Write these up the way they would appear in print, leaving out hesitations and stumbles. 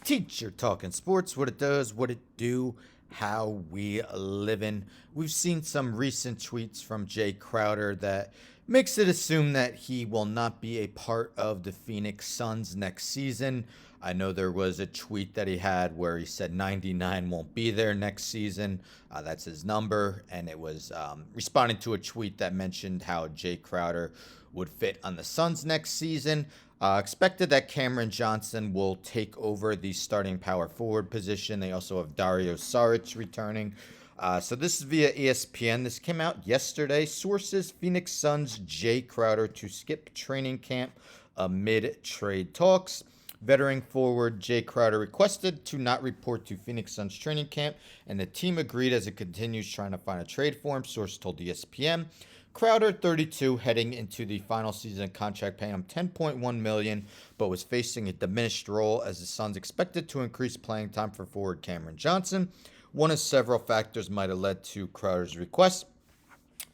Teacher talking sports, what it does, what it do, how we living. We've seen some recent tweets from Jae Crowder that makes it assume that he will not be a part of the Phoenix Suns next season. I know there was a tweet that he had where he said 99 won't be there next season. That's his number. And it was responding to a tweet that mentioned how Jae Crowder would fit on the Suns next season. Expected that Cameron Johnson will take over the starting power forward position. They also have Dario Saric returning. So this is via ESPN. This came out yesterday. Sources: Phoenix Suns Jae Crowder to skip training camp amid trade talks. Veteran forward Jae Crowder requested to not report to Phoenix Suns training camp, and the team agreed as it continues trying to find a trade for him, source told ESPN. Crowder, 32, heading into the final season contract, paying him $10.1 million, but was facing a diminished role as the Suns expected to increase playing time for forward Cameron Johnson. One of several factors might have led to Crowder's request.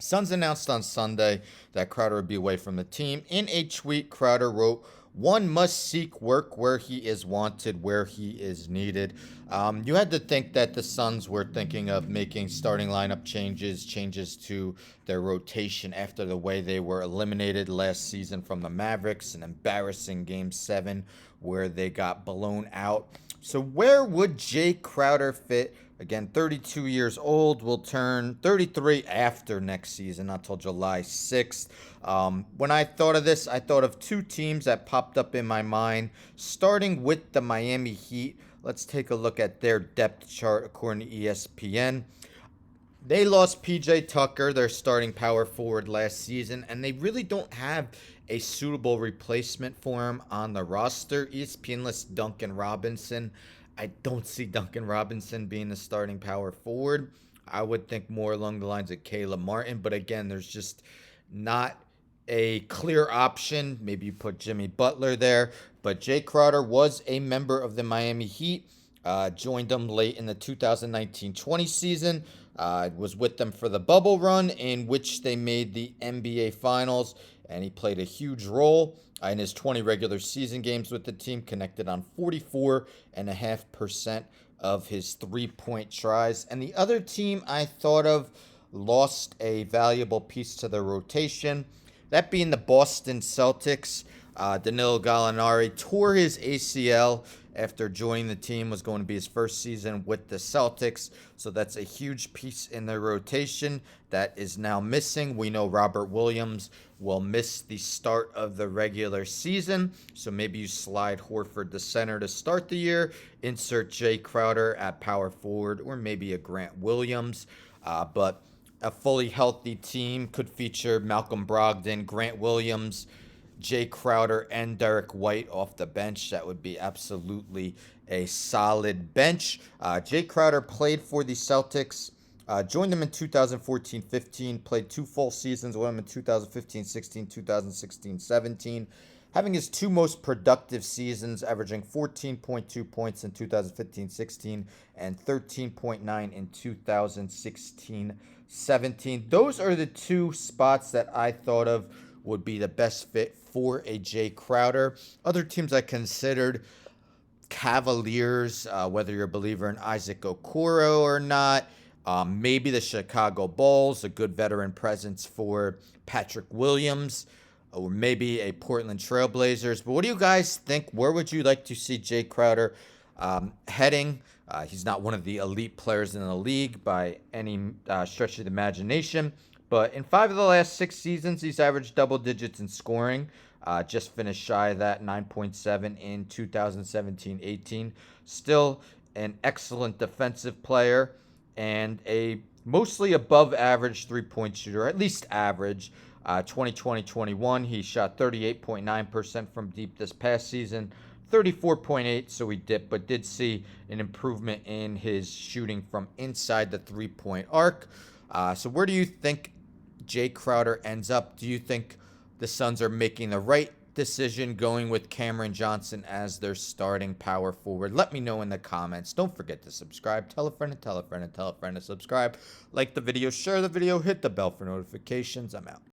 Suns announced on Sunday that Crowder would be away from the team. In a tweet, Crowder wrote, "One must seek work where he is wanted, where he is needed." You had to think that the Suns were thinking of making starting lineup changes to their rotation after the way they were eliminated last season from the Mavericks, an embarrassing Game 7 where they got blown out. So where would Jae Crowder fit? Again, 32 years old, will turn 33 after next season, not till July 6th. When I thought of this, I thought of two teams that popped up in my mind, starting with the Miami Heat. Let's take a look at their depth chart according to ESPN. They lost PJ Tucker, their starting power forward, last season, and they really don't have a suitable replacement for him on the roster. ESPN lists Duncan Robinson. I don't see Duncan Robinson being the starting power forward. I would think more along the lines of Caleb Martin, but again, there's just not a clear option. Maybe you put Jimmy Butler there, but Jae Crowder was a member of the Miami Heat. Joined them late in the 2019-20 season. Was with them for the bubble run in which they made the NBA Finals, and he played a huge role in his 20 regular season games with the team, connected on 44.5% of his three-point tries. And the other team I thought of lost a valuable piece to their rotation, that being the Boston Celtics. Danilo Gallinari tore his ACL after joining the team, was going to be his first season with the Celtics. So that's a huge piece in their rotation that is now missing. We know Robert Williams will miss the start of the regular season. So maybe you slide Horford to center to start the year, insert Jae Crowder at power forward, or maybe a Grant Williams. But a fully healthy team could feature Malcolm Brogdon, Grant Williams, Jae Crowder, and Derek White off the bench. That would be absolutely a solid bench. Jae Crowder played for the Celtics, joined them in 2014-15, played two full seasons with them in 2015-16, 2016-17, having his two most productive seasons, averaging 14.2 points in 2015-16 and 13.9 in 2016-17. Those are the two spots that I thought of would be the best fit for a Jae Crowder. Other teams I considered: Cavaliers, whether you're a believer in Isaac Okoro or not. Maybe the Chicago Bulls, a good veteran presence for Patrick Williams. Or maybe a Portland Trailblazers. But what do you guys think? Where would you like to see Jae Crowder heading? He's not one of the elite players in the league by any stretch of the imagination. But in 5 of the last 6 seasons, he's averaged double digits in scoring. Just finished shy of that, 9.7 in 2017-18. Still an excellent defensive player and a mostly above average three-point shooter, at least average. 2020-21, he shot 38.9% from deep this past season. 34.8, so he dipped, but did see an improvement in his shooting from inside the three-point arc. So where do you think Jae Crowder ends up? Do you think the Suns are making the right decision going with Cameron Johnson as their starting power forward? Let me know in the comments. Don't forget to subscribe. Tell a friend and tell a friend and tell a friend to subscribe. Like the video, share the video, hit the bell for notifications. I'm out.